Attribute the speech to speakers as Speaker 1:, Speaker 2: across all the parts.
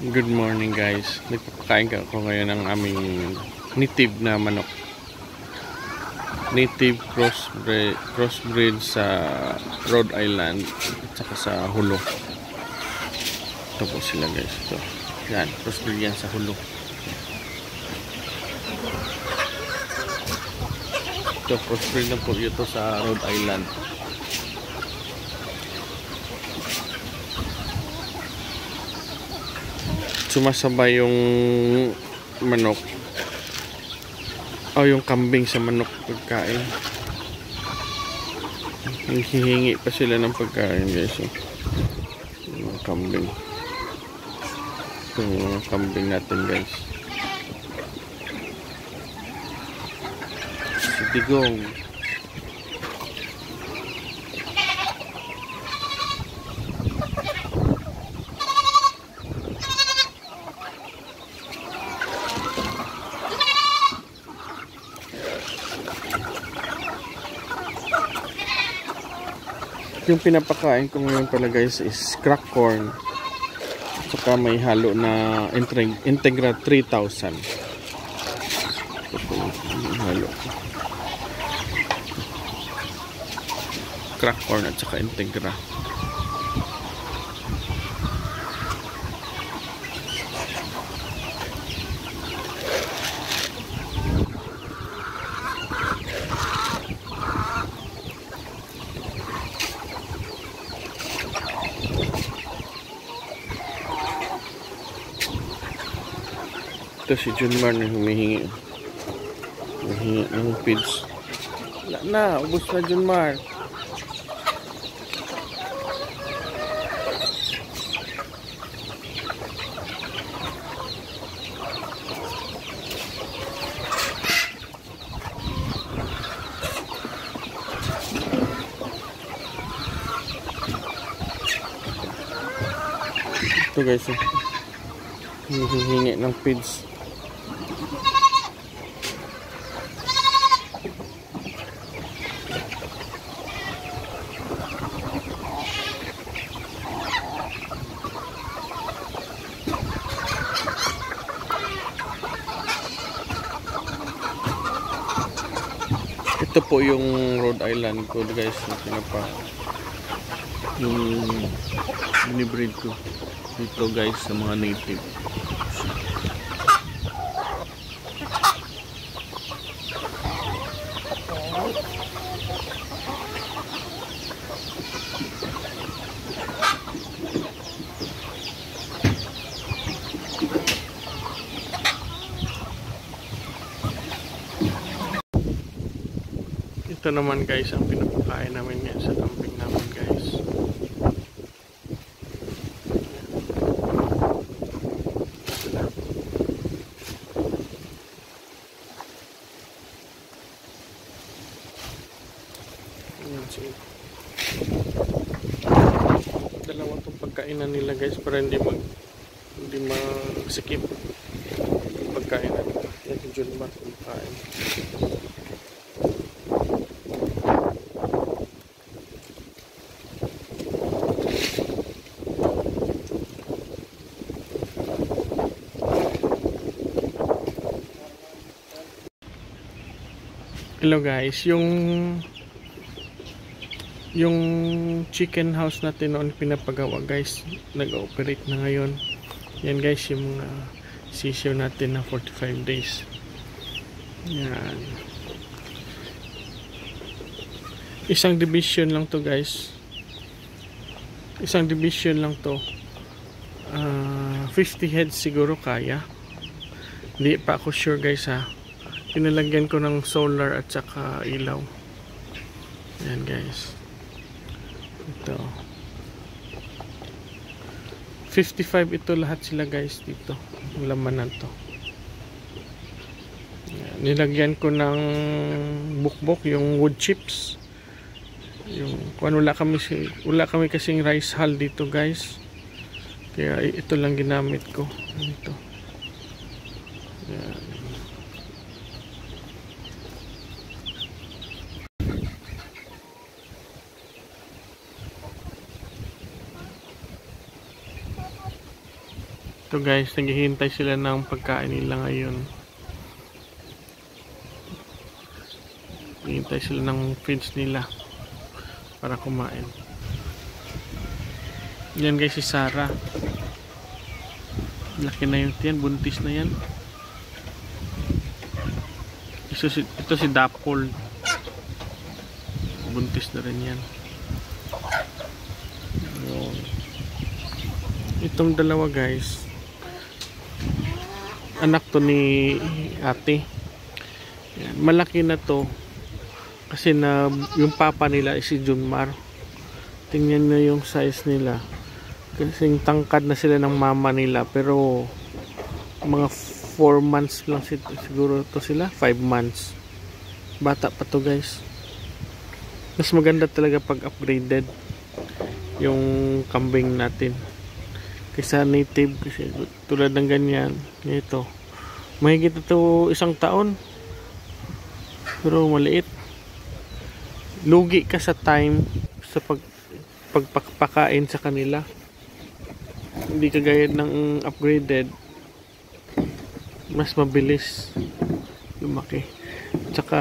Speaker 1: Good morning guys. Nagpapakain ka ako ngayon ng aming native na manok. Native crossbreed sa Rhode Island at saka sa Hulo. Ito po sila guys. Ito. Yan, crossbreed yan sa Hulo. Ito, crossbreed na po ito sa Rhode Island. Sumasabay yung manok o yung kambing sa manok pagkain. Hihingi pa sila ng pagkain guys. Yung kambing. Ito yung kambing natin guys. Si Digong. Yung pinapakain ko ngayon pala guys is crack corn. Saka may halo na Integra 3000. Halo. Crack corn at saka Integra. Ito si Junmar na humihingi. Humihingi ng feeds. Wala na, ubos na Junmar. Ito guys, humihingi ng feeds. Ito po yung Rhode Island ko guys na yung binibreed ko dito guys sa mga native. Ito naman guys ang pinapakain namin yan sa kambing namin guys. Dalawa itong pagkainan nila guys para hindi magsikip pagkainan. Yan yung Junmar pagkain. Hello guys, yung chicken house natin noon pinapagawa guys, nag-ooperate na ngayon. Yan guys yung mga sisyo natin na 45 days. Yan. Isang division lang to guys. Isang division lang to. 50 heads siguro kaya. Hindi pa ako sure guys ha. Pinalagyan ko ng solar at saka ilaw. Ayan guys. Ito. 55 ito lahat sila guys dito. Laman na to. Ayan. Nilagyan ko ng bukbok yung wood chips. Yung kung wala kami kasing rice hull dito guys. Kaya ito lang ginamit ko. Ito. Ayan. Ito guys, naghihintay sila ng pagkain nila ngayon. Naghihintay sila ng feeds nila para kumain. Yan guys, si Sarah. Laki na yun yan, buntis na yan. Ito si Dapol. Buntis na rin yan. Itong dalawa guys, anak to ni ate. Yan. Malaki na to kasi na yung papa nila is si Junmar. Tingnan nyo yung size nila, kasing tangkad na sila ng mama nila, pero mga 4 months lang siguro to sila, 5 months. Bata pa to guys. Mas maganda talaga pag upgraded yung kambing natin kaysa native, kasi tulad ng ganyan nito, mahigit ito 1 taon pero maliit. Lugi ka sa time sa pagpakain sa kanila, hindi kagaya ng upgraded, mas mabilis lumaki. Tsaka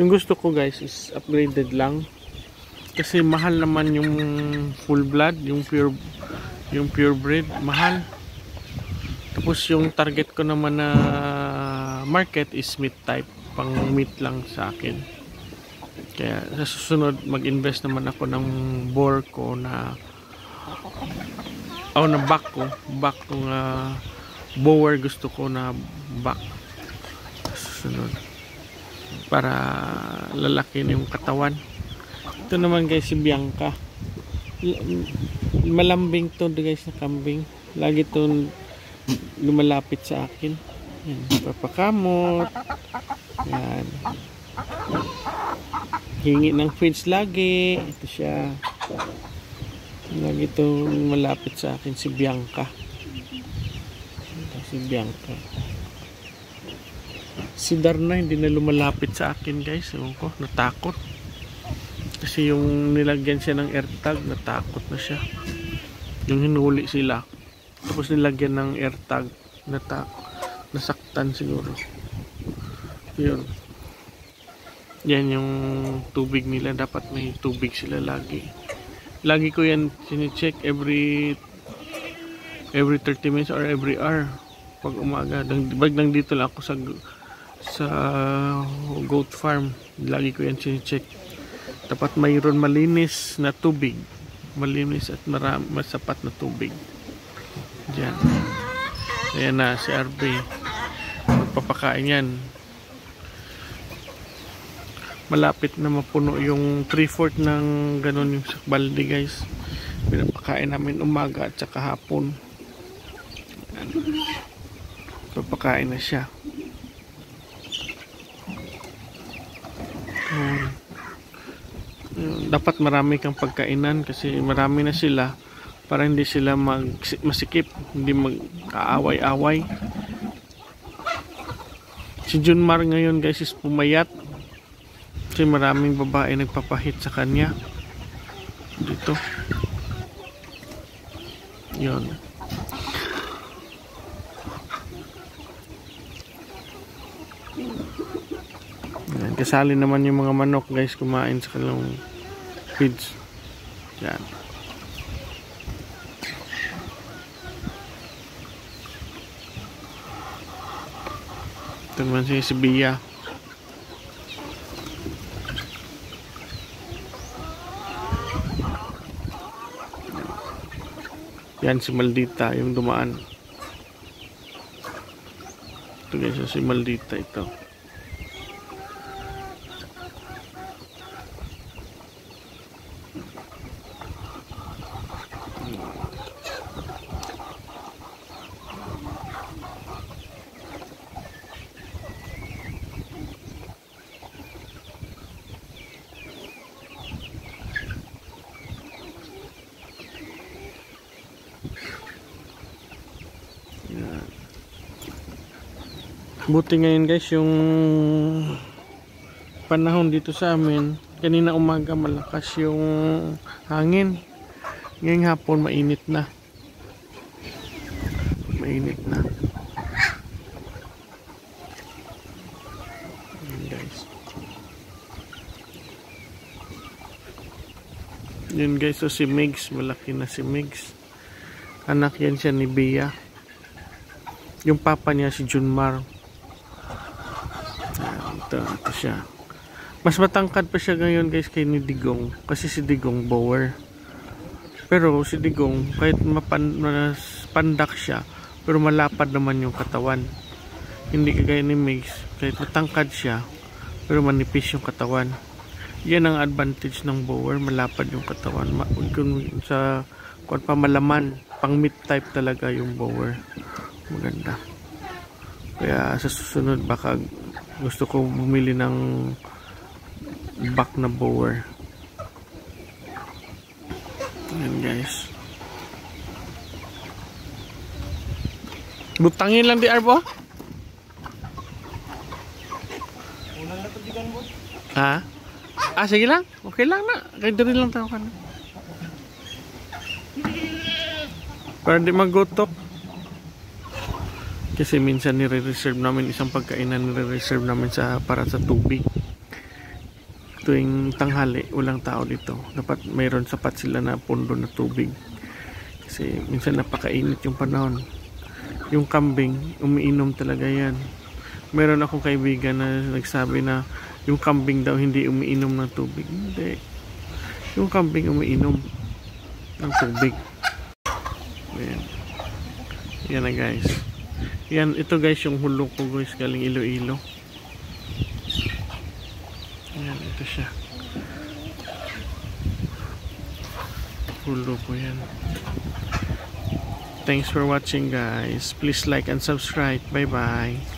Speaker 1: yung gusto ko guys is upgraded lang, kasi mahal naman yung full blood, yung purebred, mahal. Tapos yung target ko naman na market is meat type, pang meat lang sa akin. Kaya sa susunod mag-invest naman ako ng boar ko na na back kong bower, gusto ko na back sa susunod para lalaki na yung katawan. Ito naman guys, si Bianca. Malambing to guys na kambing. Lagi to lumalapit sa akin. Yan, papakamot. Yan. Hingi ng feeds lagi. Ito siya. Lagi to malapit sa akin, si Bianca. Ito si Bianca. Si Darna hindi na lumalapit sa akin guys. Ewan ko, natakot. Kasi yung nilagyan siya ng AirTag, natakot na siya. Yung hinuli sila, tapos nilagyan ng AirTag, nasaktan siguro. Yun. Yan yung tubig nila, dapat may tubig sila lagi. Lagi ko yan sine-check every 30 minutes or every hour pag umaga. Pag nandito lang ako sa goat farm, lagi ko yan sine-check. Dapat mayroon malinis na tubig, malinis at masapat na tubig. Diyan. Ayan na si RB, magpapakain yan. Malapit na mapuno yung 3/4 ng ganun yung sakbalde guys. Pinapakain namin umaga at saka hapon. Ayan. Papakain na siya. Dapat marami kang pagkainan kasi marami na sila, para hindi sila masikip, hindi mag-aaway-away. Si Junmar ngayon guys is pumayat kasi maraming babae nagpapahit sa kanya dito. Yun. Yan, kasali naman yung mga manok guys kumain sa kanilang feeds. Yan. Ito naman si Bia. Yan si Maldita yung dumaan. Ito guys, si Maldita ito. Buti ngayon guys yung panahon dito sa amin, kanina umaga malakas yung hangin, ngayong hapon mainit na. mainit na. Ayan guys. Yun guys, so si Migs, malaki na si Migs. Anak yan siya ni Bea. Yung papa niya si Junmar. Ito siya. Mas matangkad pa siya ngayon guys kay ni Digong. Kasi si Digong bower. Pero si Digong kahit pandak siya, pero malapad naman yung katawan. Hindi kagaya ni Migs, kahit matangkad siya, pero manipis yung katawan. Yan ang advantage ng bower, malapad yung katawan. Kung sa kung pa malaman, pang meat type talaga yung bower. Maganda. Kaya sa susunod baka gusto ko bumili ng back na bower. Ayan guys. Butangin lang di Arbo? Ha? Sige lang. Okay lang na. Kahit rin lang tao ka na. Para di magutok. Kasi minsan nire-reserve namin isang pagkainan, nire-reserve namin para sa tubig. Tuwing tanghali, walang tao dito. Dapat mayroon sapat sila na pundo na tubig. Kasi minsan napakainit yung panahon. Yung kambing, umiinom talaga yan. Mayroon akong kaibigan na nagsabi na yung kambing daw hindi umiinom ng tubig. Hindi. Yung kambing umiinom ng tubig. Ayan. Yan na guys. Yan, ito guys yung hulog ko guys galing Iloilo. Ayan, ito siya. Hulog ko yan. Thanks for watching guys. Please like and subscribe. Bye bye.